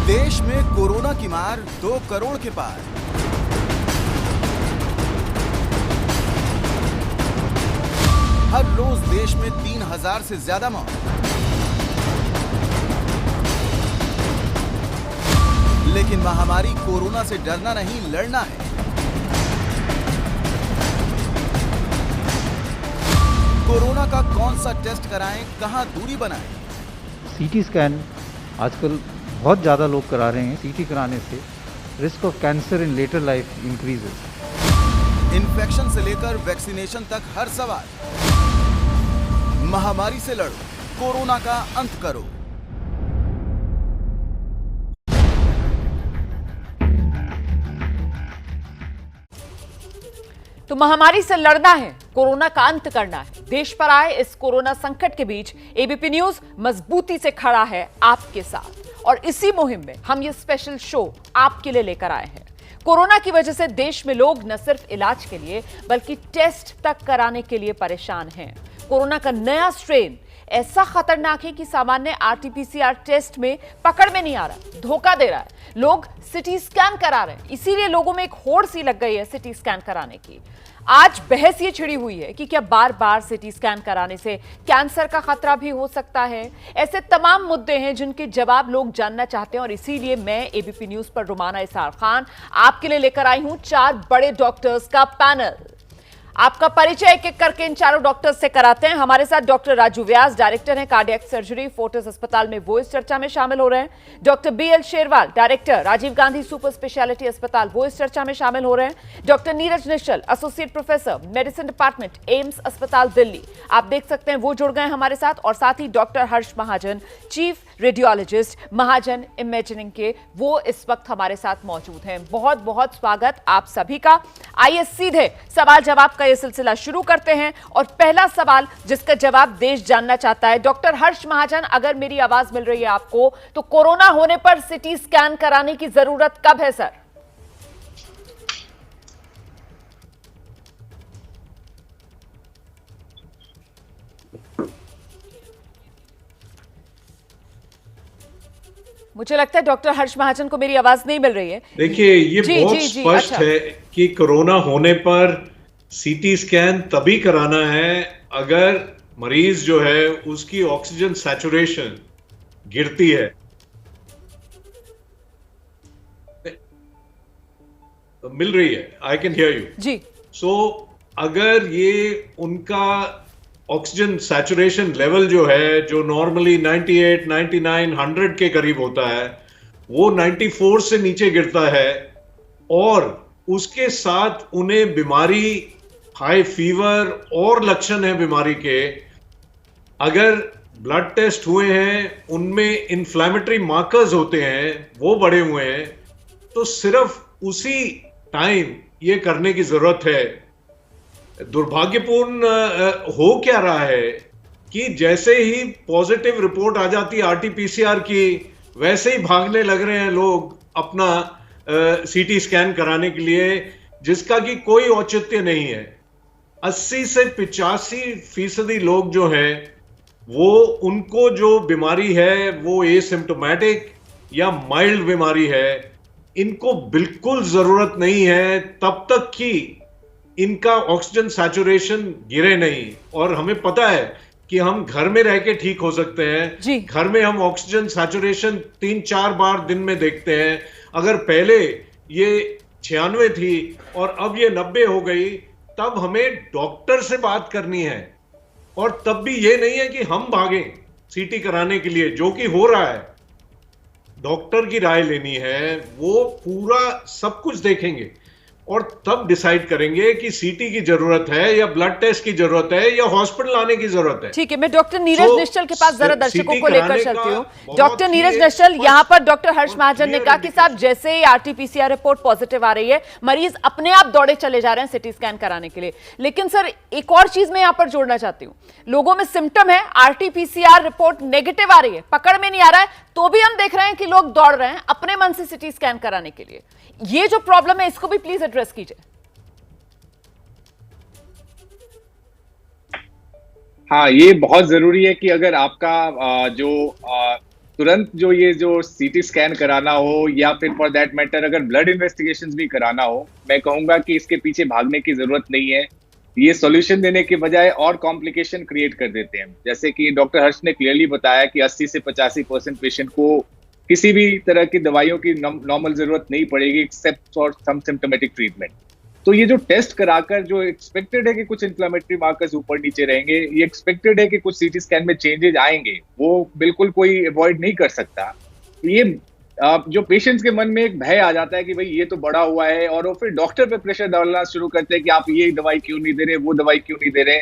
देश में कोरोना की मार 2 करोड़ के पार। हर रोज देश में 3000 से ज्यादा मौत। लेकिन महामारी कोरोना से डरना नहीं, लड़ना है। कोरोना का कौन सा टेस्ट कराएं, कहां दूरी बनाएं? सीटी स्कैन आजकल बहुत ज़्यादा लोग करा रहे हैं। सीटी कराने से risk of cancer in later life increases. Infection से लेकर वैक्सीनेशन तक हर सवाल। महामारी से लड़ो, कोरोना का अंत करो। तो महामारी से लड़ना है, कोरोना का अंत करना है। देश पर आए इस कोरोना संकट के बीच एबीपी न्यूज मजबूती से खड़ा है आपके साथ, और इसी मुहिम में हम ये स्पेशल शो आपके लिए लेकर आए हैं। कोरोना की वजह से देश में लोग न सिर्फ इलाज के लिए बल्कि टेस्ट तक कराने के लिए परेशान हैं। कोरोना का नया स्ट्रेन ऐसा खतरनाक है कि सामान्य आरटीपीसीआर टेस्ट में पकड़ में नहीं आ रहा, धोखा दे रहा है। लोग सिटी स्कैन करा रहे हैं, इसीलिए लोगों में एक होड़ सी लग गई है सिटी स्कैन कराने की। आज बहस ये छिड़ी हुई है कि क्या बार बार सिटी स्कैन कराने से कैंसर का खतरा भी हो सकता है। ऐसे तमाम मुद्दे हैं जिनके जवाब लोग जानना चाहते हैं, और इसीलिए मैं एबीपी न्यूज पर रुमाना इसार खान आपके लिए लेकर आई हूं 4 बड़े डॉक्टर्स का पैनल। आपका परिचय एक एक करके इन चारों डॉक्टर्स से कराते हैं। हमारे साथ डॉक्टर राजू व्यास, डायरेक्टर हैं कार्डियक सर्जरी, फोर्टिस अस्पताल में, वो इस चर्चा में शामिल हो रहे हैं। Doctor BL Sherwal, director, Rajiv Gandhi super speciality अस्पताल, वो इस चर्चा में शामिल हो रहे हैं। Doctor Neeraj Nischal, associate professor, medicine department, AIIMS अस्पताल दिल्ली, आप देख सकते हैं वो जुड़ गए हमारे साथ। और साथ ही डॉक्टर हर्ष महाजन, चीफ रेडियोलॉजिस्ट, महाजन इमेजिनिंग के, वो इस वक्त हमारे साथ मौजूद हैं। बहुत बहुत स्वागत आप सभी का। आइए सीधे सवाल जवाब का ये सिलसिला शुरू करते हैं, और पहला सवाल जिसका जवाब देश जानना चाहता है। डॉक्टर हर्ष महाजन, अगर मेरी आवाज मिल रही है आपको, तो कोरोना होने पर सिटी स्कैन कराने की जरूरत कब है सर? मुझे लगता है डॉक्टर हर्ष महाजन को मेरी आवाज नहीं मिल रही है। देखिए, ये बहुत स्पष्ट है कि कोरोना होने पर सीटी स्कैन तभी कराना है अगर मरीज जो है उसकी ऑक्सीजन सैचुरेशन गिरती है। मिल रही है, आई कैन हियर यू जी। सो अगर ये उनका ऑक्सीजन सैचुरेशन लेवल जो है, जो नॉर्मली 98, 99, 100 के करीब होता है, वो 94 से नीचे गिरता है, और उसके साथ उन्हें बीमारी, हाई फीवर और लक्षण है बीमारी के, अगर ब्लड टेस्ट हुए हैं उनमें इन्फ्लेमेटरी मार्कर्स होते हैं, वो बढ़े हुए हैं, तो सिर्फ उसी टाइम ये करने की जरूरत है। दुर्भाग्यपूर्ण हो क्या रहा है कि जैसे ही पॉजिटिव रिपोर्ट आ जाती है आरटीपीसीआर की, वैसे ही भागने लग रहे हैं लोग अपना सीटी स्कैन कराने के लिए, जिसका कि कोई औचित्य नहीं है। 80 से 85% लोग जो हैं, वो उनको जो बीमारी है वो एसिम्प्टोमेटिक या माइल्ड बीमारी है, इनको बिल्कुल जरूरत नहीं है तब तक कि इनका ऑक्सीजन सैचुरेशन गिरे नहीं। और हमें पता है कि हम घर में रह के ठीक हो सकते हैं। घर में हम ऑक्सीजन सैचुरेशन 3-4 बार दिन में देखते हैं। अगर पहले ये 96 थी और अब ये 90 हो गई, तब हमें डॉक्टर से बात करनी है, और तब भी ये नहीं है कि हम भागें सीटी कराने के लिए, जो कि हो रहा है। डॉक्टर की राय लेनी है, वो पूरा सब कुछ देखेंगे और तब डिसाइड करेंगे कि सीटी की जरूरत है या ब्लड टेस्ट की जरूरत है या हॉस्पिटल आने की जरूरत है। ठीक है, मैं डॉक्टर नीरज निश्चल के पास जरा दर्शकों को लेकर चलती हूँ। डॉक्टर नीरज निश्चल, यहाँ पर डॉक्टर हर्ष महाजन ने कहा कि साहब जैसे ही आरटीपीसीआर रिपोर्ट पॉजिटिव आ रही है, मरीज अपने आप दौड़े चले जा रहे हैं सिटी स्कैन कराने के लिए। लेकिन सर, एक और चीज मैं यहाँ पर जोड़ना चाहती हूँ। लोगों में सिम्टम है, आरटीपीसीआर रिपोर्ट नेगेटिव आ रही है, पकड़ में नहीं आ रहा है, तो भी हम देख रहे हैं कि लोग दौड़ रहे हैं अपने मन से सिटी स्कैन कराने के लिए। ये जो प्रॉब्लम है, इसको भी प्लीज एड्रेस कीजिए। हाँ, ये बहुत जरूरी है कि अगर आपका जो तुरंत जो ये जो सीटी स्कैन कराना हो या फिर फॉर दैट मैटर अगर ब्लड इन्वेस्टिगेशंस भी कराना हो, मैं कहूंगा कि इसके पीछे भागने की जरूरत नहीं है। ये सॉल्यूशन देने के बजाय और कॉम्प्लिकेशन क्रिएट कर देते हैं। जैसे कि डॉक्टर हर्ष ने क्लियरली बताया कि 80 से 85% पेशेंट को किसी भी तरह की दवाइयों की नॉर्मल जरूरत नहीं पड़ेगी except for some symptomatic treatment. तो ये जो टेस्ट कराकर जो एक्सपेक्टेड है कि कुछ इन्फ्लेमेटरी मार्कर्स ऊपर नीचे रहेंगे, ये एक्सपेक्टेड है कि कुछ सीटी स्कैन में चेंजेस आएंगे, वो बिल्कुल कोई अवॉइड नहीं कर सकता। ये जो पेशेंट्स के मन में एक भय आ जाता है कि भाई ये तो बड़ा हुआ है, और वो फिर डॉक्टर पे प्रेशर डालना शुरू करते हैं कि आप ये दवाई क्यों नहीं दे रहे, वो दवाई क्यों नहीं दे रहे।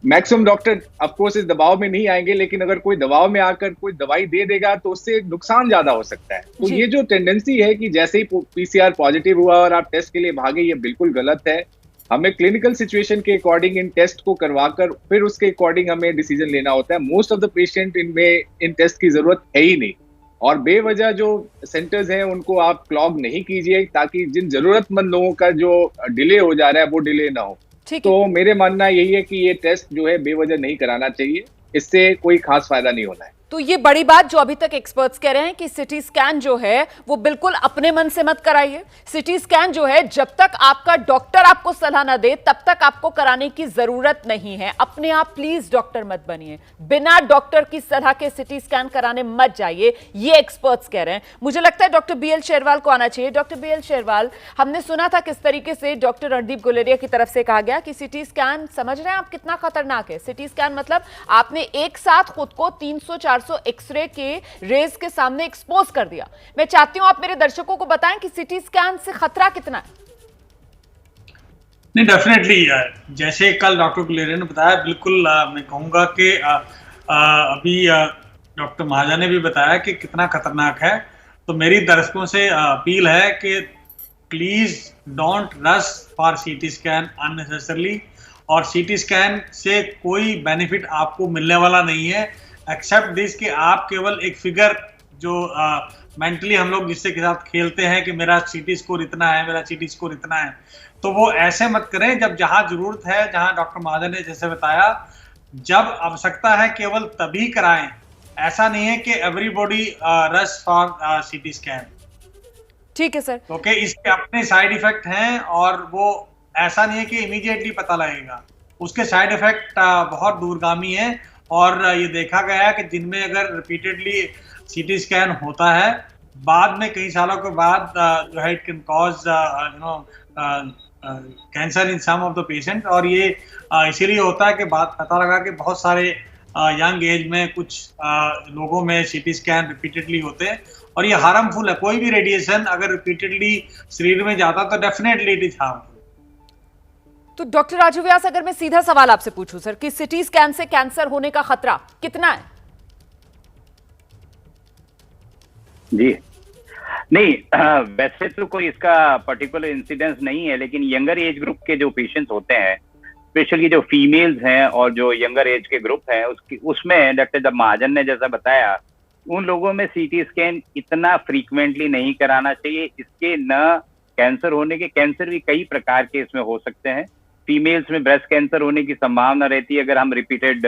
मैक्सिमम डॉक्टर ऑफकोर्स इस दबाव में नहीं आएंगे, लेकिन अगर कोई दबाव में आकर कोई दवाई दे देगा तो उससे नुकसान ज्यादा हो सकता है। तो ये जो टेंडेंसी है कि जैसे ही पीसीआर पॉजिटिव हुआ और आप टेस्ट के लिए भागे, ये बिल्कुल गलत है। हमें क्लिनिकल सिचुएशन के अकॉर्डिंग इन टेस्ट को करवाकर फिर उसके अकॉर्डिंग हमें डिसीजन लेना होता है। मोस्ट ऑफ द पेशेंट इनमें इन टेस्ट की जरूरत है ही नहीं, और बेवजह जो सेंटर्स हैं उनको आप क्लॉग नहीं कीजिए, ताकि जिन जरूरतमंद लोगों का जो डिले हो जा रहा है वो डिले ना हो। तो मेरे मानना यही है कि ये टेस्ट जो है बेवजह नहीं कराना चाहिए, इससे कोई खास फायदा नहीं होना है। तो ये बड़ी बात जो अभी तक एक्सपर्ट्स कह रहे हैं कि सिटी स्कैन जो है वो बिल्कुल अपने मन से मत कराइए। सिटी स्कैन जो है जब तक आपका डॉक्टर आपको सलाह ना दे तब तक आपको कराने की जरूरत नहीं है। अपने आप प्लीज डॉक्टर मत बनिए, बिना डॉक्टर की सलाह के सिटी स्कैन कराने मत जाइए, ये एक्सपर्ट्स कह रहे हैं। मुझे लगता है डॉक्टर बीएल शेरवाल को आना चाहिए। डॉक्टर बीएल शेरवाल, हमने सुना था किस तरीके से डॉक्टर रणदीप गुलेरिया की तरफ से कहा गया कि सिटी स्कैन, समझ रहे हैं आप कितना खतरनाक है। सिटी स्कैन मतलब आपने एक साथ खुद को 300-400 एक्सरे के रेज के सामने एक्सपोज कर दिया। मैं चाहती हूं आप मेरे दर्शकों को बताएं कि सिटी स्कैन से खतरा कितना है। नहीं, डेफिनेटली जैसे कल डॉक्टर गुलेरिया ने बताया, बिल्कुल मैं कहूंगा कि अभी डॉक्टर महाजन ने भी बताया कि कितना खतरनाक है। तो मेरी दर्शकों से अपील है कि please don't rush for CT scan unnecessarily, और सीटी स्कैन से कोई बेनिफिट आपको मिलने वाला नहीं है एक्सेप्ट दिस कि आप केवल एक फिगर जो मेंटली हम लोग जिससे के साथ खेलते हैं कि मेरा सीटी स्कोर इतना है, मेरा सीटी स्कोर इतना है, तो वो ऐसे मत करें। जब जहां जरूरत है, जहां डॉक्टर महाजन ने जैसे बताया, जब आवश्यकता है केवल तभी कराएं। ऐसा नहीं है कि everybody rush for CT scan. ठीक है सर। ओके, इसके अपने साइड इफेक्ट हैं और वो ऐसा नहीं है कि इमीडिएटली पता लगेगा। उसके साइड इफेक्ट बहुत दूरगामी है, और ये देखा गया है कि जिनमें अगर रिपीटेडली सीटी स्कैन होता है, बाद में कई सालों के बाद जो है it can cause cancer in some of the patient. और ये इसीलिए होता है कि बात पता लगा कि बहुत सारे यंग एज में कुछ लोगों में सीटी स्कैन रिपीटेडली होते हैं, और ये हार्मफुल है। कोई भी रेडिएशन अगर रिपीटेडली शरीर में जाता तो डेफिनेटली इट इज हार्मफुल। तो डॉक्टर राजू व्यास, अगर मैं सीधा सवाल आपसे पूछूं सर कि सिटी स्कैन से कैंसर होने का खतरा कितना है? जी नहीं, वैसे तो कोई इसका पर्टिकुलर इंसिडेंस नहीं है, लेकिन यंगर एज ग्रुप के जो पेशेंट्स होते हैं, स्पेशली जो फीमेल्स हैं और जो यंगर एज के ग्रुप हैं, उसमें डॉक्टर महाजन ने जैसा बताया, उन लोगों में सीटी स्कैन इतना फ्रीक्वेंटली नहीं कराना चाहिए। इसके न कैंसर होने के, कैंसर भी कई प्रकार के इसमें हो सकते हैं। फीमेल्स में ब्रेस्ट कैंसर होने की संभावना रहती है अगर हम रिपीटेड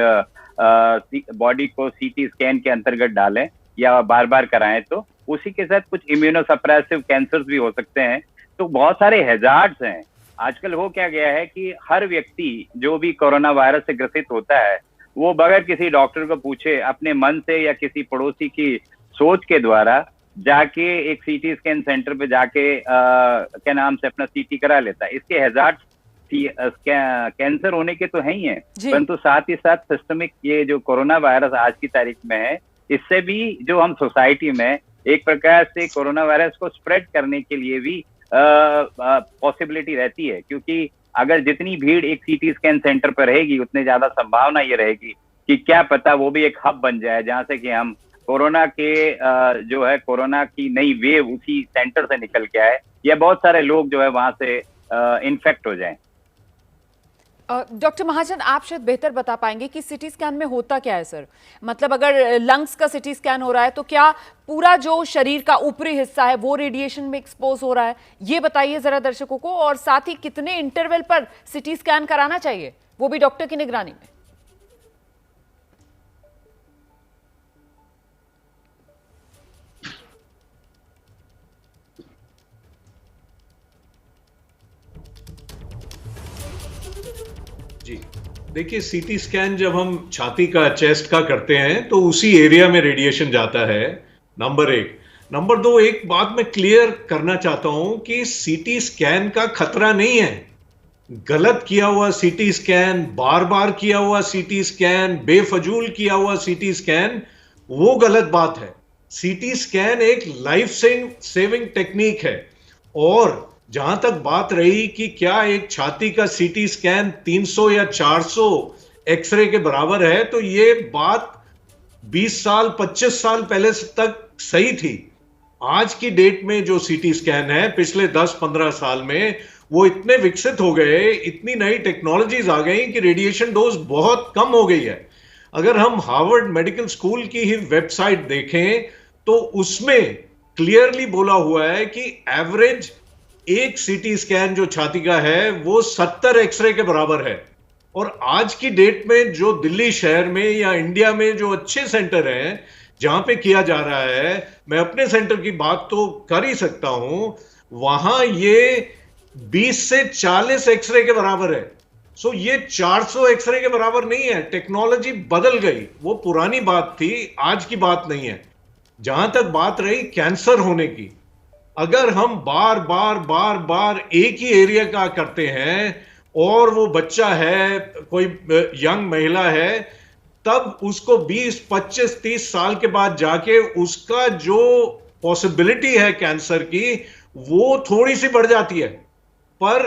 बॉडी को सीटी स्कैन के अंतर्गत डालें या बार बार कराएं तो। उसी के साथ कुछ इम्यूनोसप्रेसिव कैंसर्स भी हो सकते हैं। तो बहुत सारे हैजार्ड्स हैं। आजकल हो क्या गया है कि हर व्यक्ति जो भी कोरोना वायरस से ग्रसित होता है, वो बगैर किसी डॉक्टर को पूछे अपने मन से या किसी पड़ोसी की सोच के द्वारा जाके एक सीटी स्कैन सेंटर पे जाके क्या नाम से अपना सीटी करा लेता है। इसके हैजार्ड्स कैंसर होने के तो है ही हैं, परंतु साथ ही साथ सिस्टमिक ये जो कोरोना वायरस आज की तारीख में है, इससे भी जो हम सोसाइटी में एक प्रकार से कोरोना वायरस को स्प्रेड करने के लिए भी पॉसिबिलिटी रहती है। क्योंकि अगर जितनी भीड़ एक सीटी स्कैन सेंटर पर रहेगी, उतनी ज्यादा संभावना ये रहेगी कि क्या पता वो भी एक हब बन जाए जहां से कि हम कोरोना के जो है कोरोना की नई वेव उसी सेंटर से निकल के आए, या बहुत सारे लोग जो है वहां से इन्फेक्ट हो जाएं। डॉक्टर महाजन, आप शायद बेहतर बता पाएंगे कि सिटी स्कैन में होता क्या है सर। मतलब अगर लंग्स का सिटी स्कैन हो रहा है तो क्या पूरा जो शरीर का ऊपरी हिस्सा है वो रेडिएशन में एक्सपोज हो रहा है, ये बताइए जरा दर्शकों को। और साथ ही कितने इंटरवल पर सिटी स्कैन कराना चाहिए, वो भी डॉक्टर की निगरानी में? जी, देखिए सीटी स्कैन जब हम छाती का, चेस्ट का करते हैं तो उसी एरिया में रेडिएशन जाता है, नंबर एक। नंबर दो, एक बात मैं क्लियर करना चाहता हूं कि सीटी स्कैन का खतरा नहीं है। गलत किया हुआ सीटी स्कैन, बार बार किया हुआ सीटी स्कैन, बेफजूल किया हुआ सीटी स्कैन, वो गलत बात है। सीटी स्कैन एक लाइफ सेविंग टेक्निक है। और जहां तक बात रही कि क्या एक छाती का सीटी स्कैन 300 या 400 एक्सरे के बराबर है, तो ये बात 20 साल 25 साल पहले तक सही थी। आज की डेट में जो सीटी स्कैन है, पिछले 10-15 साल में वो इतने विकसित हो गए, इतनी नई टेक्नोलॉजीज आ गई कि रेडिएशन डोज बहुत कम हो गई है। अगर हम हार्वर्ड मेडिकल स्कूल की ही वेबसाइट देखें तो उसमें क्लियरली बोला हुआ है कि एवरेज एक सीटी स्कैन जो छाती का है वो 70 एक्सरे के बराबर है। और आज की डेट में जो दिल्ली शहर में या इंडिया में जो अच्छे सेंटर हैं जहां पे किया जा रहा है, मैं अपने सेंटर की बात तो कर ही सकता हूं, वहां ये 20 से 40 एक्सरे के बराबर है। सो ये 400 एक्सरे के बराबर नहीं है। टेक्नोलॉजी बदल गई, वो पुरानी बात थी, आज की बात नहीं है। जहां तक बात रही कैंसर होने की, अगर हम बार बार बार बार एक ही एरिया का करते हैं और वो बच्चा है, कोई यंग महिला है, तब उसको 20, 25, 30 साल के बाद जाके उसका जो पॉसिबिलिटी है कैंसर की, वो थोड़ी सी बढ़ जाती है, पर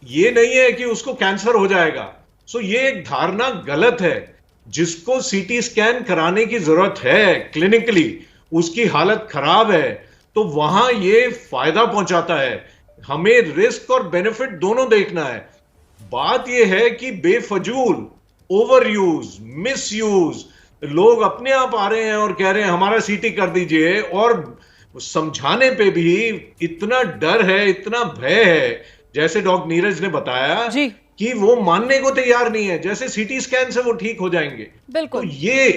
यह नहीं है कि उसको कैंसर हो जाएगा। सो ये एक धारणा गलत है। जिसको सीटी स्कैन कराने की जरूरत है क्लिनिकली, उसकी हालत खराब है, तो वहां ये फायदा पहुंचाता है। हमें रिस्क और बेनिफिट दोनों देखना है। बात यह है कि बेफजूल ओवर यूज, मिस यूज, लोग अपने आप आ रहे हैं और कह रहे हैं हमारा सीटी कर दीजिए, और समझाने पे भी इतना डर है, इतना भय है, जैसे डॉक्टर नीरज ने बताया जी, कि वो मानने को तैयार नहीं है, जैसे सीटी स्कैन से वो ठीक हो जाएंगे। बिल्कुल। तो ये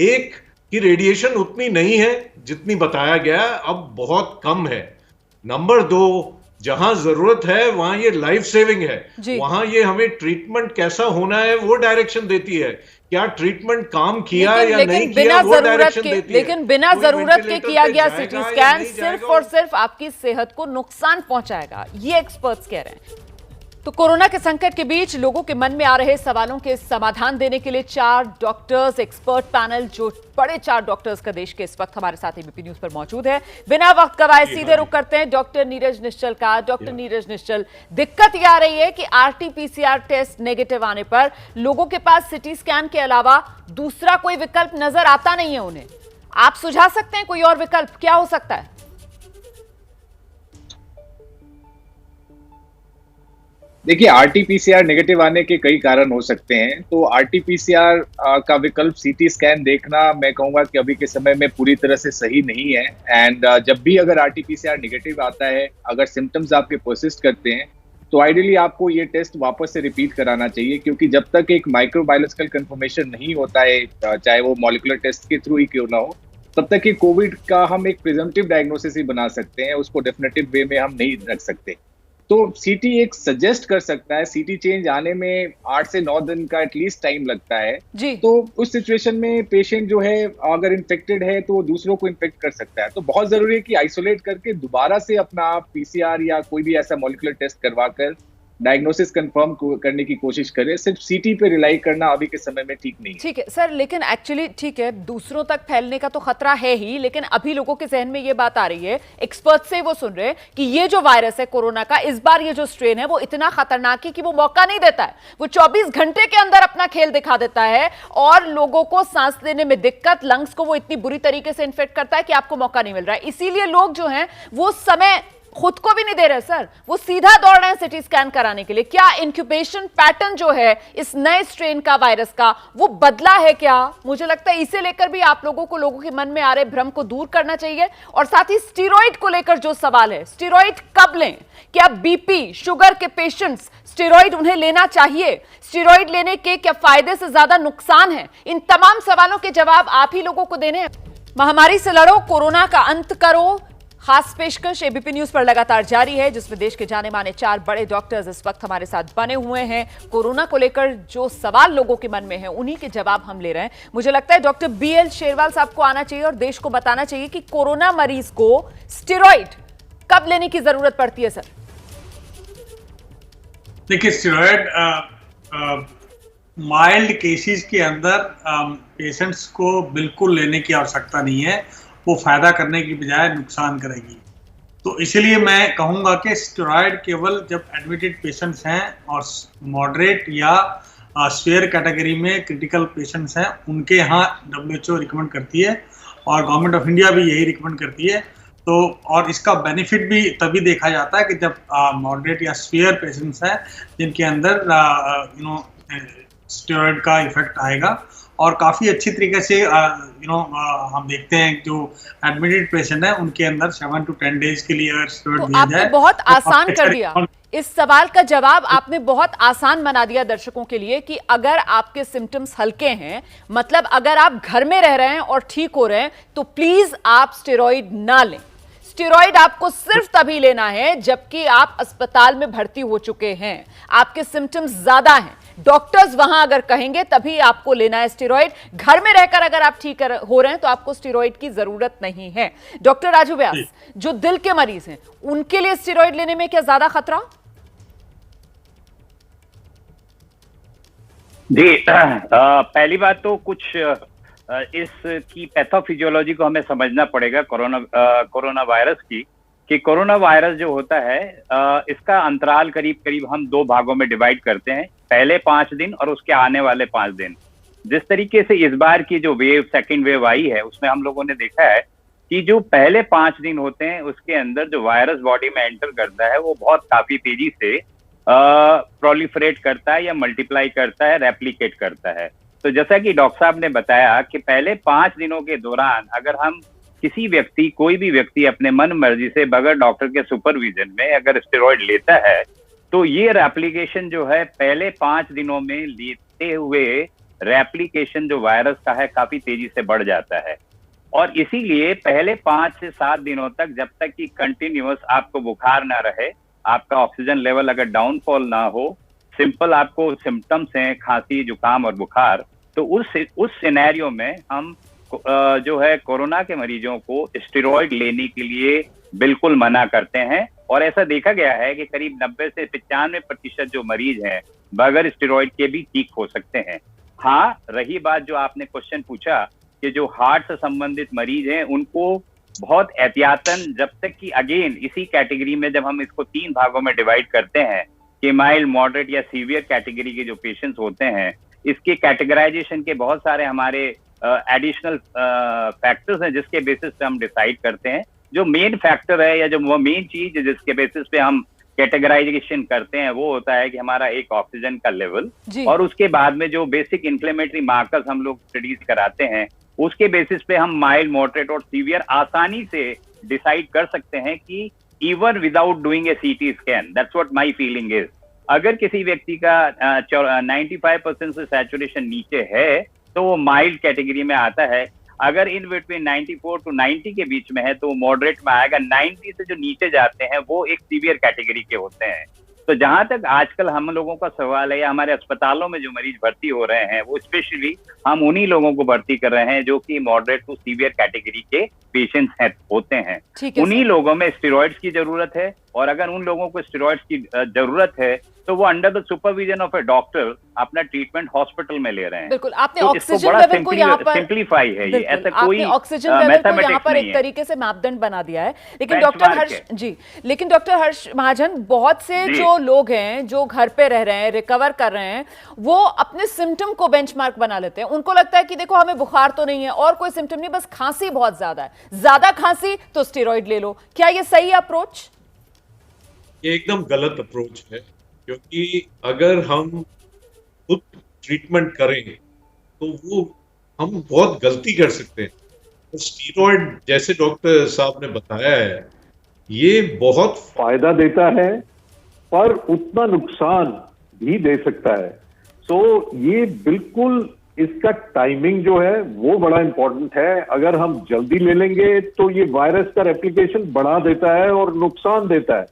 एक कि रेडिएशन उतनी नहीं है जितनी बताया गया, अब बहुत कम है। नंबर दो, जहां जरूरत है वहां ये लाइफ सेविंग है। वहां ये हमें ट्रीटमेंट कैसा होना है वो डायरेक्शन देती है। क्या ट्रीटमेंट काम किया या नहीं किया वो डायरेक्शन देती है। लेकिन बिना जरूरत के किया गया सीटी स्कैन सिर्फ और सिर्फ आपकी सेहत को नुकसान पहुंचाएगा, ये एक्सपर्ट्स कह रहे हैं। तो कोरोना के संकट के बीच लोगों के मन में आ रहे सवालों के समाधान देने के लिए 4 डॉक्टर्स एक्सपर्ट पैनल, जो बड़े 4 डॉक्टर्स का देश के इस वक्त हमारे साथ एबीपी न्यूज पर मौजूद है। बिना वक्त गवाए सीधे रुख करते हैं डॉक्टर नीरज निश्चल का। डॉक्टर नीरज निश्चल, दिक्कत यह आ रही है कि आरटी-पीसीआर टेस्ट नेगेटिव आने पर लोगों के पास सिटी स्कैन के अलावा दूसरा कोई विकल्प नजर आता नहीं है उन्हें। आप सुझा सकते हैं कोई और विकल्प क्या हो सकता है? देखिए, आरटी-पीसीआर नेगेटिव आने के कई कारण हो सकते हैं। तो आरटी-पीसीआर का विकल्प सीटी स्कैन देखना, मैं कहूंगा कि अभी के समय में पूरी तरह से सही नहीं है। एंड जब भी अगर आरटी-पीसीआर नेगेटिव आता है, अगर सिम्टम्स आपके परसिस्ट करते हैं, तो आइडियली आपको ये टेस्ट वापस से रिपीट कराना चाहिए, क्योंकि जब तक एक माइक्रोबायोलॉजिकल कंफर्मेशन नहीं होता है, चाहे वो मॉलिक्यूलर टेस्ट के थ्रू ही क्यों ना हो, तब तक कि कोविड का हम एक प्रिजम्पटिव डायग्नोसिस ही बना सकते हैं, उसको डेफिनेटिव वे में हम नहीं रख सकते। तो सीटी एक सजेस्ट कर सकता है। सीटी चेंज आने में 8 से 9 दिन का एटलीस्ट टाइम लगता है जी। तो उस सिचुएशन में पेशेंट जो है अगर इन्फेक्टेड है तो दूसरों को इन्फेक्ट कर सकता है। तो बहुत जरूरी है कि आइसोलेट करके दोबारा से अपना पीसीआर या कोई भी ऐसा मॉलिक्यूलर टेस्ट करवाकर डायग्नोसिस कंफर्म करने की कोशिश करें। सिर्फ सीटी पे रिलाई करना अभी के समय में ठीक नहीं है। ठीक है सर, लेकिन एक्चुअली ठीक है, दूसरों तक फैलने का तो खतरा है ही, लेकिन अभी लोगों के जहन में ये बात आ रही है, एक्सपर्ट से वो सुन रहे हैं कि ये जो वायरस है कोरोना का, इस बार ये जो स्ट्रेन है वो इतना खतरनाक है कि वो मौका नहीं देता है। वो 24 घंटे के अंदर अपना खेल दिखा देता है और लोगों को सांस लेने में दिक्कत, लंग्स को वो इतनी बुरी तरीके से इन्फेक्ट करता है कि आपको मौका नहीं मिल रहा है। इसीलिए लोग जो हैं वो समय खुद को भी नहीं दे रहे सर, वो सीधा दौड़ रहे हैं सिटी स्कैन कराने के लिए। क्या इंक्यूबेशन पैटर्न जो है इस नए स्ट्रेन का, वायरस का, वो बदला है क्या? मुझे लगता है इसे लेकर भी आप लोगों के मन में आ रहे भ्रम को दूर करना चाहिए। और साथ ही स्टेरॉइड को लेकर जो सवाल है, स्टेरॉइड कब लें? क्या बीपी, शुगर के पेशेंट्स स्टेरॉइड उन्हें लेना चाहिए? स्टेरॉइड लेने के क्या फायदे से ज्यादा नुकसान है? इन तमाम सवालों के जवाब आप ही लोगों को देने हैं। महामारी से लड़ो, कोरोना का अंत करो, खास पेशकश एबीपी न्यूज पर लगातार जारी है, जिसमें देश के जाने माने 4 बड़े डॉक्टर्स इस वक्त हमारे साथ बने हुए हैं। कोरोना को लेकर जो सवाल लोगों के मन में है उन्हीं के जवाब हम ले रहे हैं। मुझे लगता है डॉक्टर बीएल शेरवाल साहब को आना चाहिए और देश को बताना चाहिए कि कोरोना मरीज को स्टेरॉइड कब लेने की जरूरत पड़ती है। सर देखिए, स्टेरॉइड माइल्ड केसेस के अंदर पेशेंट्स को बिल्कुल लेने की आवश्यकता नहीं है, वो फायदा करने की बजाय नुकसान करेगी। तो इसीलिए मैं कहूंगा कि स्टेरॉइड केवल जब एडमिटेड पेशेंट्स हैं और मॉडरेट या सीवियर कैटेगरी में क्रिटिकल पेशेंट्स हैं, उनके यहाँ WHO रिकमेंड करती है और गवर्नमेंट ऑफ इंडिया भी यही रिकमेंड करती है। तो और इसका बेनिफिट भी तभी देखा जाता है कि जब मॉडरेट या सीवियर पेशेंट्स हैं जिनके अंदर स्टेरॉइड का इफेक्ट आएगा। और काफी अच्छी तरीके से हम देखते हैं जो एडमिटेड पेशेंट है उनके अंदर 7 to 10 डेज के लिए अगर स्टेरॉइड दिया जाए, आपने बहुत आसान कर दिया। इस सवाल का जवाब आपने बहुत आसान बना दिया दर्शकों के लिए कि अगर आपके सिम्टम्स हल्के हैं, मतलब अगर आप घर में रह रहे हैं और ठीक हो रहे हैं, तो प्लीज आप स्टेरॉइड ना लें। स्टेरॉइड आपको सिर्फ तभी लेना है जबकि आप अस्पताल में भर्ती हो चुके हैं, आपके सिम्टम्स ज्यादा हैं, डॉक्टर्स वहां अगर कहेंगे तभी आपको लेना है स्टेरॉइड। घर में रहकर अगर आप ठीक हो रहे हैं तो आपको स्टेरॉइड की जरूरत नहीं है। डॉक्टर राजू व्यास, जो दिल के मरीज हैं उनके लिए स्टेरॉइड लेने में क्या ज्यादा खतरा? जी, पहली बात तो कुछ इसकी पैथोफिजियोलॉजी को हमें समझना पड़ेगा कोरोना वायरस की, कि कोरोना वायरस जो होता है इसका अंतराल करीब करीब हम 2 भागों में डिवाइड करते हैं, पहले 5 दिन और उसके आने वाले 5 दिन। जिस तरीके से इस बार की जो सेकंड वेव आई है उसमें हम लोगों ने देखा है कि जो पहले 5 दिन होते हैं उसके अंदर जो वायरस बॉडी में एंटर करता है वो बहुत काफी तेजी से प्रोलिफरेट करता है या मल्टीप्लाई करता है, रेप्लिकेट करता है। तो जैसा कि डॉक्टर साहब ने बताया कि पहले 5 दिनों के दौरान अगर हम कोई भी व्यक्ति अपने मन मर्जी से बगैर डॉक्टर के सुपरविजन में अगर स्टेरॉइड लेता है तो ये रेप्लिकेशन जो है पहले 5 दिनों में लेते हुए रेप्लिकेशन जो वायरस का है काफी तेजी से बढ़ जाता है। और इसीलिए पहले 5 से 7 दिनों तक जब तक कि कंटिन्यूअस आपको बुखार ना रहे, आपका ऑक्सीजन लेवल अगर डाउनफॉल ना हो, सिंपल आपको सिम्टम्स हैं खांसी, जुकाम और बुखार, तो उस सिनेरियो में हम जो है कोरोना के मरीजों को स्टेरॉइड लेने के लिए बिल्कुल मना करते हैं। और ऐसा देखा गया है कि करीब 90 से 95% जो मरीज हैं बगैर स्टेरॉइड के भी ठीक हो सकते हैं। हाँ, रही बात जो आपने क्वेश्चन पूछा कि जो हार्ट से संबंधित मरीज हैं उनको बहुत एहतियातन, जब तक कि अगेन इसी कैटेगरी में जब हम इसको 3 भागों में डिवाइड करते हैं कि माइल्ड, मॉडरेट या सीवियर कैटेगरी के जो पेशेंट्स होते हैं, इसके कैटेगराइजेशन के बहुत सारे हमारे एडिशनल फैक्टर्स हैं जिसके बेसिस पे हम डिसाइड करते हैं। जो मेन फैक्टर है या जो वो मेन चीज जिसके बेसिस पे हम कैटेगराइजेशन करते हैं वो होता है कि हमारा एक ऑक्सीजन का लेवल, और उसके बाद में जो बेसिक इन्फ्लेमेटरी मार्कर्स हम लोग स्टडीज कराते हैं उसके बेसिस पे हम माइल्ड, मॉडरेट और सीवियर आसानी से डिसाइड कर सकते हैं कि even without doing a CT scan. That's what my feeling is. अगर किसी व्यक्ति का 95% से सैचुरेशन नीचे है तो वो माइल्ड कैटेगरी में आता है, अगर इन बिटवीन 94 to 90 के बीच में है तो वो मॉडरेट में आएगा, 90 से जो नीचे जाते हैं वो एक सीवियर कैटेगरी के होते हैं। तो जहां तक आजकल हम लोगों का सवाल है या हमारे अस्पतालों में जो मरीज भर्ती हो रहे हैं वो स्पेशली हम उन्हीं लोगों को भर्ती कर रहे हैं जो कि मॉडरेट टू सीवियर कैटेगरी के पेशेंट्स होते हैं। उन्हीं लोगों में स्टेरॉइड्स की जरूरत है, और अगर उन लोगों को स्टेरॉइड्स की जरूरत है तो वो under the supervision of A doctor अपना ट्रीटमेंट हॉस्पिटल में ले रहे हैं। बिल्कुल, आपने ऑक्सीजन लेवल को यहाँ पर सिंपलीफाई है, ये ऐसा कोई ऑक्सीजन लेवल को यहाँ पर एक तरीके से मापदंड बना दिया है। लेकिन डॉक्टर हर्ष महाजन, बहुत से जो लोग हैं जो घर पे रह रहे हैं, रिकवर कर रहे हैं, वो अपने सिम्टम को बेंचमार्क बना लेते हैं। उनको लगता है कि देखो हमें बुखार तो नहीं है और कोई सिम्टम नहीं, बस खांसी बहुत ज्यादा है, ज्यादा खांसी तो स्टेरॉइड ले लो। क्या ये सही अप्रोच? ये एकदम गलत अप्रोच है, क्योंकि अगर हम खुद ट्रीटमेंट करें तो वो हम बहुत गलती कर सकते हैं। तो स्टीरॉयड जैसे डॉक्टर साहब ने बताया है ये बहुत फायदा देता है पर उतना नुकसान भी दे सकता है। तो ये बिल्कुल इसका टाइमिंग जो है वो बड़ा इंपॉर्टेंट है। अगर हम जल्दी ले लेंगे तो ये वायरस का रेप्लिकेशन बढ़ा देता है और नुकसान देता है।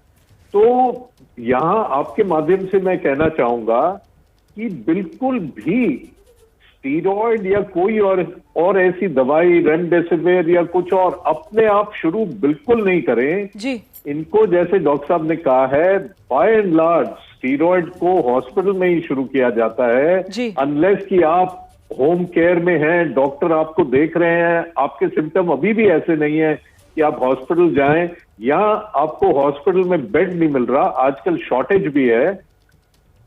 तो यहां आपके माध्यम से मैं कहना चाहूंगा कि बिल्कुल भी स्टीरॉयड या कोई और ऐसी दवाई, रेमडेसिविर या कुछ और अपने आप शुरू बिल्कुल नहीं करें जी। इनको जैसे डॉक्टर साहब ने कहा है, बाय एंड लार्ज स्टीरॉयड को हॉस्पिटल में ही शुरू किया जाता है, अनलेस कि आप होम केयर में हैं, डॉक्टर आपको देख रहे हैं, आपके सिम्टम अभी भी ऐसे नहीं है कि आप हॉस्पिटल जाएं, या आपको हॉस्पिटल में बेड नहीं मिल रहा, आजकल शॉर्टेज भी है,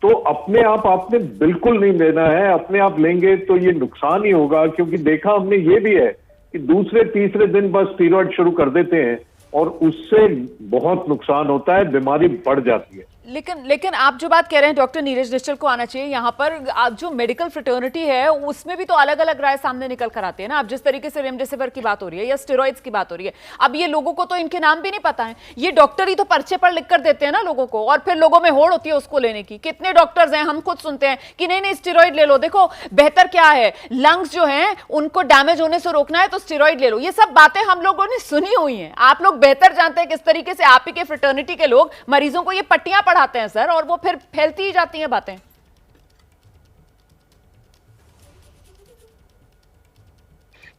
तो अपने आप आपने बिल्कुल नहीं लेना है। अपने आप लेंगे तो ये नुकसान ही होगा, क्योंकि देखा हमने ये भी है कि दूसरे तीसरे दिन बस स्टीरॉयड शुरू कर देते हैं और उससे बहुत नुकसान होता है, बीमारी बढ़ जाती है। लेकिन आप जो बात कह रहे हैं, डॉक्टर नीरज निश्चल को आना चाहिए यहाँ पर। आप जो मेडिकल फ्रेटर्निटी है उसमें भी तो अलग अलग राय सामने निकल कर आते हैं ना। आप जिस तरीके से रेमडेसिविर की बात हो रही है या स्टेरॉइड्स की बात हो रही है, अब ये लोगों को तो इनके नाम भी नहीं पता है। ये डॉक्टर ही तो पर्चे पर लिख कर देते हैं ना लोगों को, और फिर लोगों में होड़ होती है उसको लेने की। कितने डॉक्टर्स हैं, हम खुद सुनते हैं कि नहीं नहीं स्टेरॉइड ले लो, देखो बेहतर क्या है, लंग्स जो हैं उनको डैमेज होने से रोकना है तो स्टेरॉइड ले लो। ये सब बातें हम लोगों ने सुनी हुई हैं। आप लोग बेहतर जानते हैं किस तरीके से आप ही के फ्रेटर्निटी के लोग मरीजों को ये पट्टियां पढ़ाते हैं सर, और वो फिर फैलती ही जाती हैं बातें।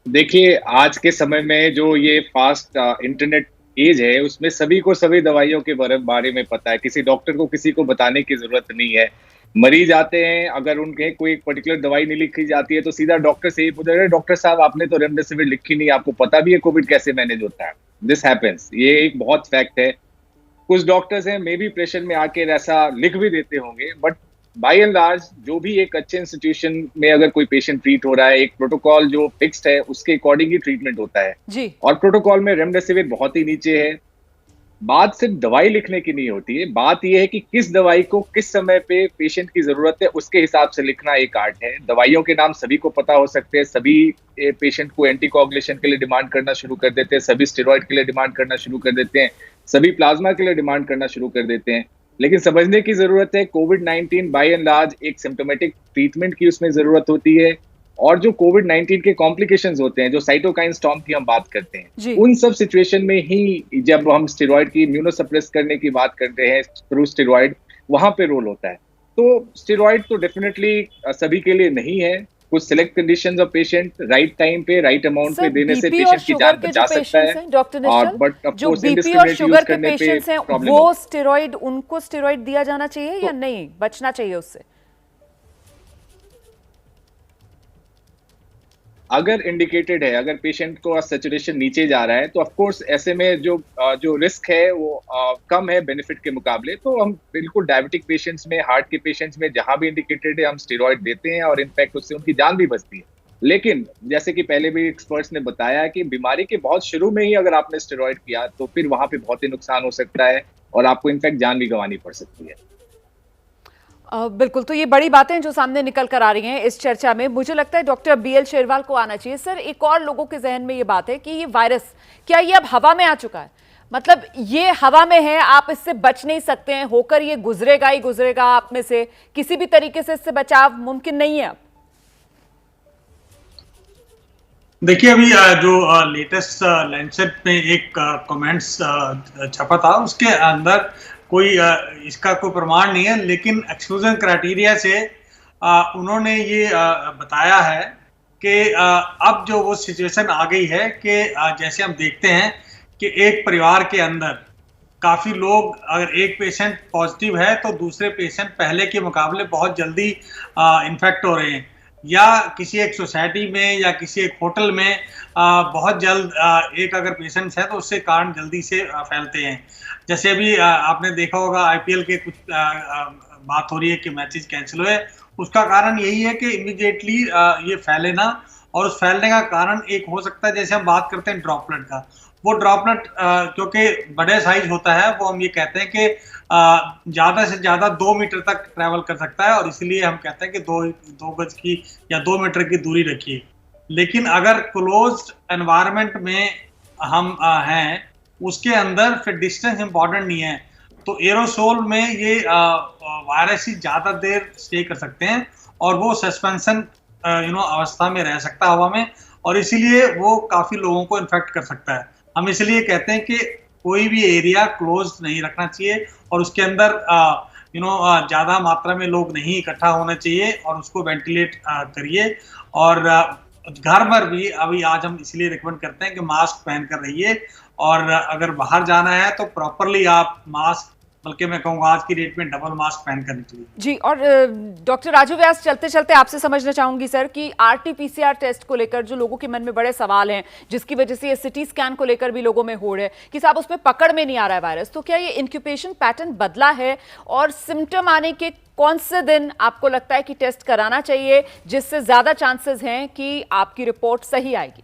देखिए, आज के समय में जो ये फास्ट इंटरनेट एज है, उसमें सभी को सभी दवाइयों के बारे में पता है। किसी डॉक्टर को किसी को बताने की जरूरत नहीं है। मरीज आते हैं, अगर उनके कोई एक पर्टिकुलर दवाई नहीं लिखी जाती है तो सीधा डॉक्टर से ही पूछते हैं, डॉक्टर साहब आपने तो रेमडेसिविर लिखी नहीं, आपको पता भी है कोविड कैसे मैनेज होता है। दिस हैपेंस, ये एक बहुत फैक्ट है। कुछ डॉक्टर्स हैं मे बी प्रेशर में आके ऐसा लिख भी देते होंगे, बट बाय एंड लार्ज जो भी एक अच्छे इंस्टीट्यूशन में अगर कोई पेशेंट ट्रीट हो रहा है, एक प्रोटोकॉल जो फिक्स्ड है उसके अकॉर्डिंग ही ट्रीटमेंट होता है जी। और प्रोटोकॉल में रेमडेसिविर बहुत ही नीचे है। बात सिर्फ दवाई लिखने की नहीं होती है, बात यह है कि किस दवाई को किस समय पे पेशेंट की जरूरत है उसके हिसाब से लिखना एक आर्ट है। दवाइयों के नाम सभी को पता हो सकते हैं, सभी पेशेंट को एंटीकोगुलेशन के लिए डिमांड करना शुरू कर देते हैं, सभी स्टेरॉइड के लिए डिमांड करना शुरू कर देते हैं, सभी प्लाज्मा के लिए डिमांड करना शुरू कर देते हैं। लेकिन समझने की जरूरत है, कोविड-19 बाय एंड लार्ज एक सिम्टोमेटिक ट्रीटमेंट की उसमें जरूरत होती है, और जो कोविड-19 के कॉम्प्लिकेशंस होते हैं, जो साइटोकाइन स्टॉर्म की हम बात करते हैं, उन सब सिचुएशन में ही जब हम स्टेरॉइड की इम्यूनोसप्रेस करने की बात करते हैं थ्रू स्टेरॉइड, वहां पे रोल होता है। तो स्टेरॉइड तो डेफिनेटली सभी के लिए नहीं है। कुछ select conditions of patient right time पे राइट अमाउंट पे देने से पेशेंट की जान बचा सकता है। डॉक्टर निश्चल, जो बीपी और शुगर के पेशेंट्स हैं वो स्टेरॉइड, उनको स्टेरॉइड दिया जाना चाहिए या नहीं, बचना चाहिए उससे? अगर इंडिकेटेड है, अगर पेशेंट को सैचुरेशन नीचे जा रहा है तो ऑफ कोर्स ऐसे में जो रिस्क है वो कम है बेनिफिट के मुकाबले, तो हम बिल्कुल डायबिटिक पेशेंट्स में, हार्ट के पेशेंट्स में जहां भी इंडिकेटेड है हम स्टेरॉइड देते हैं, और इनफैक्ट उससे उनकी जान भी बचती है। लेकिन जैसे कि पहले भी एक्सपर्ट्स ने बताया कि बीमारी के बहुत शुरू में ही अगर आपने स्टेरॉइड किया तो फिर वहां पे बहुत ही नुकसान हो सकता है और आपको इनफैक्ट जान भी गंवानी पड़ सकती है। बिल्कुल, तो ये बड़ी बातें जो सामने निकल कर आ रही हैं इस चर्चा में। मुझे लगता है डॉक्टर BL शेरवाल को आना चाहिए। सर, एक और लोगों के जहन में ये बात है कि ये वायरस क्या ये अब हवा में आ चुका है? मतलब ये हवा में है, आप इससे बच नहीं सकते हैं, होकर ये गुजरेगा ही गुजरेगा आप में से, किसी भी तरीके से इससे बचाव मुमकिन नहीं है अब? देखिए, अभी जो लेटेस्ट लैंसेट में एक कमेंट्स छपा था, उसके अंदर कोई इसका कोई प्रमाण नहीं है, लेकिन एक्सक्लूजन क्राइटेरिया से उन्होंने ये बताया है कि अब जो वो सिचुएशन आ गई है कि जैसे हम देखते हैं कि एक परिवार के अंदर काफ़ी लोग, अगर एक पेशेंट पॉजिटिव है तो दूसरे पेशेंट पहले के मुकाबले बहुत जल्दी इन्फेक्ट हो रहे हैं, या किसी एक सोसाइटी में या किसी एक होटल में बहुत जल्द एक अगर पेशेंट्स है तो उससे कारण जल्दी से फैलते हैं। जैसे अभी आपने देखा होगा IPL के कुछ बात हो रही है कि मैचेस कैंसिल हुए, उसका कारण यही है कि इमीडिएटली ये फैले ना, और उस फैलने का कारण एक हो सकता है, जैसे हम बात करते हैं ड्रॉपलेट का, वो ड्रॉपलेट क्योंकि बड़े साइज होता है, वो हम ये कहते हैं कि ज़्यादा से ज़्यादा 2 मीटर तक ट्रैवल कर सकता है, और इसलिए हम कहते हैं कि 2 गज की या 2 मीटर की दूरी रखिए। लेकिन अगर क्लोज्ड एनवायरनमेंट में हम हैं, उसके अंदर फिर डिस्टेंस इंपॉर्टेंट नहीं है, तो एरोसोल में ये वायरस ही ज़्यादा देर स्टे कर सकते हैं, और वो सस्पेंशन अवस्था में रह सकता है हवा में, और इसीलिए वो काफी लोगों को इन्फेक्ट कर सकता है। हम इसलिए कहते हैं कि कोई भी एरिया क्लोज नहीं रखना चाहिए और उसके अंदर ज्यादा मात्रा में लोग नहीं इकट्ठा होना चाहिए, और उसको वेंटिलेट करिए। और घर पर भी अभी आज हम इसलिए रिकमेंड करते हैं कि मास्क पहन कर रहिए, और अगर बाहर जाना है तो प्रॉपरली आप मास्क, बल्कि मैं कहूँगा आज की डेट में डबल मास्क पहन कर निकलिए। जी, और डॉक्टर राजू व्यास, चलते चलते आपसे समझना चाहूंगी सर कि आरटी-पीसीआर टेस्ट को लेकर जो लोगों के मन में बड़े सवाल हैं, जिसकी वजह से ये सिटी स्कैन को लेकर भी लोगों में होड़ है कि साहब उसमें पकड़ में नहीं आ रहा है वायरस, तो क्या ये इंक्यूबेशन पैटर्न बदला है? और सिम्टम आने के कौन से दिन आपको लगता है कि टेस्ट कराना चाहिए, जिससे ज्यादा चांसेस हैं कि आपकी रिपोर्ट सही आएगी?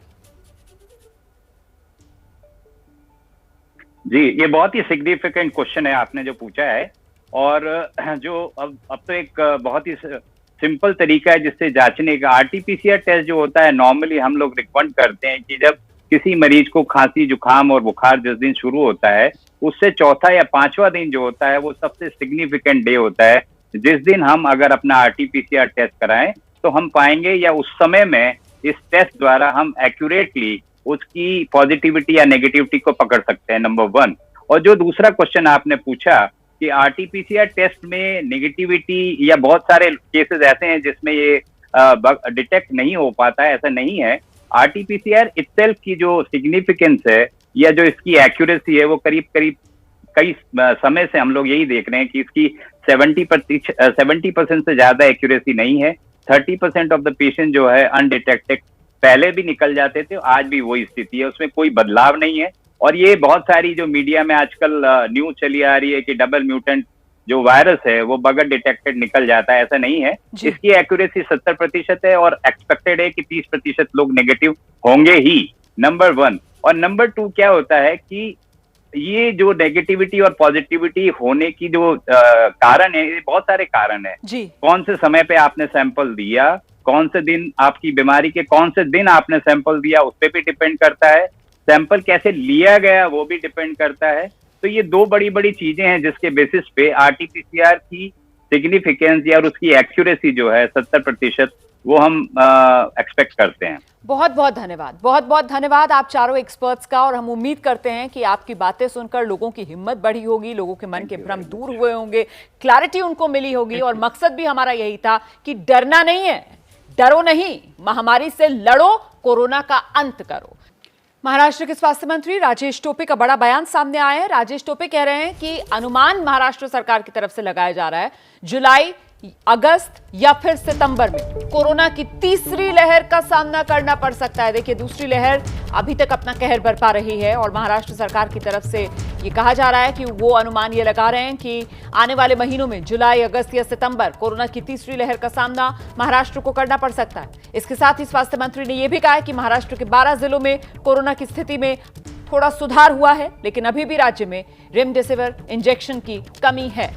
जी, ये बहुत ही सिग्निफिकेंट क्वेश्चन है आपने जो पूछा है, और जो अब तो एक बहुत ही सिंपल तरीका है जिससे जांचने का। आरटीपीसीआर टेस्ट जो होता है, नॉर्मली हम लोग रिकमेंड करते हैं कि जब किसी मरीज को खांसी, जुकाम और बुखार जिस दिन शुरू होता है, उससे चौथा या पांचवा दिन जो होता है वो सबसे सिग्निफिकेंट डे होता है, जिस दिन हम अगर अपना आरटीपीसीआर टेस्ट कराएं तो हम पाएंगे, या उस समय में इस टेस्ट द्वारा हम एक्यूरेटली उसकी पॉजिटिविटी या नेगेटिविटी को पकड़ सकते हैं, नंबर 1। और जो दूसरा क्वेश्चन आपने पूछा कि आरटीपीसीआर टेस्ट में नेगेटिविटी, या बहुत सारे केसेस ऐसे हैं जिसमें ये डिटेक्ट नहीं हो पाता है, ऐसा नहीं है। आरटीपीसीआर इटसेल्फ की जो सिग्निफिकेंस है या जो इसकी एक्यूरेसी है, वो करीब करीब कई समय से हम लोग यही देख रहे हैं कि इसकी 70% से ज्यादा एक्यूरेसी नहीं है। 30% ऑफ द पेशेंट जो है अनडिटेक्टेड पहले भी निकल जाते थे, आज भी वही स्थिति है, उसमें कोई बदलाव नहीं है। और ये बहुत सारी जो मीडिया में आजकल न्यूज चली आ रही है कि डबल म्यूटेंट जो वायरस है वो बगैर डिटेक्टेड निकल जाता है, ऐसा नहीं है। इसकी एक्यूरेसी 70% है, और एक्सपेक्टेड है कि 30% लोग नेगेटिव होंगे ही, नंबर 1। और नंबर 2 क्या होता है कि ये जो नेगेटिविटी और पॉजिटिविटी होने की जो कारण है, ये बहुत सारे कारण है। कौन से समय पे आपने सैंपल दिया, कौन से दिन आपकी बीमारी के कौन से दिन आपने सैंपल दिया, उस पर भी डिपेंड करता है। सैंपल कैसे लिया गया वो भी डिपेंड करता है। तो ये 2 बड़ी बड़ी चीजें हैं जिसके बेसिस पे आरटीपीसीआर की सिग्निफिकेंस या उसकी एक्यूरेसी जो है 70% वो हम एक्सपेक्ट करते हैं। बहुत बहुत धन्यवाद, बहुत बहुत धन्यवाद आप चारों एक्सपर्ट्स का, और हम उम्मीद करते हैं कि आपकी बातें सुनकर लोगों की हिम्मत बढ़ी होगी, लोगों के मन के भ्रम दूर हुए होंगे, क्लैरिटी उनको मिली होगी। और मकसद भी हमारा यही था कि डरना नहीं है, डरो नहीं, महामारी से लड़ो, कोरोना का अंत करो। महाराष्ट्र के स्वास्थ्य मंत्री राजेश टोपे का बड़ा बयान सामने आया है। राजेश टोपे कह रहे हैं कि अनुमान महाराष्ट्र सरकार की तरफ से लगाया जा रहा है, जुलाई, अगस्त या फिर सितंबर में कोरोना की तीसरी लहर का सामना करना पड़ सकता है। देखिए, दूसरी लहर अभी तक अपना कहर बरपा रही है, और महाराष्ट्र सरकार की तरफ से ये कहा जा रहा है कि वो अनुमान ये लगा रहे हैं कि आने वाले महीनों में जुलाई, अगस्त या सितंबर कोरोना की तीसरी लहर का सामना महाराष्ट्र को करना पड़ सकता है। इसके साथ ही स्वास्थ्य मंत्री ने यह भी कहा है कि महाराष्ट्र के 12 जिलों में कोरोना की स्थिति में थोड़ा सुधार हुआ है, लेकिन अभी भी राज्य में रेमडेसिविर इंजेक्शन की कमी है।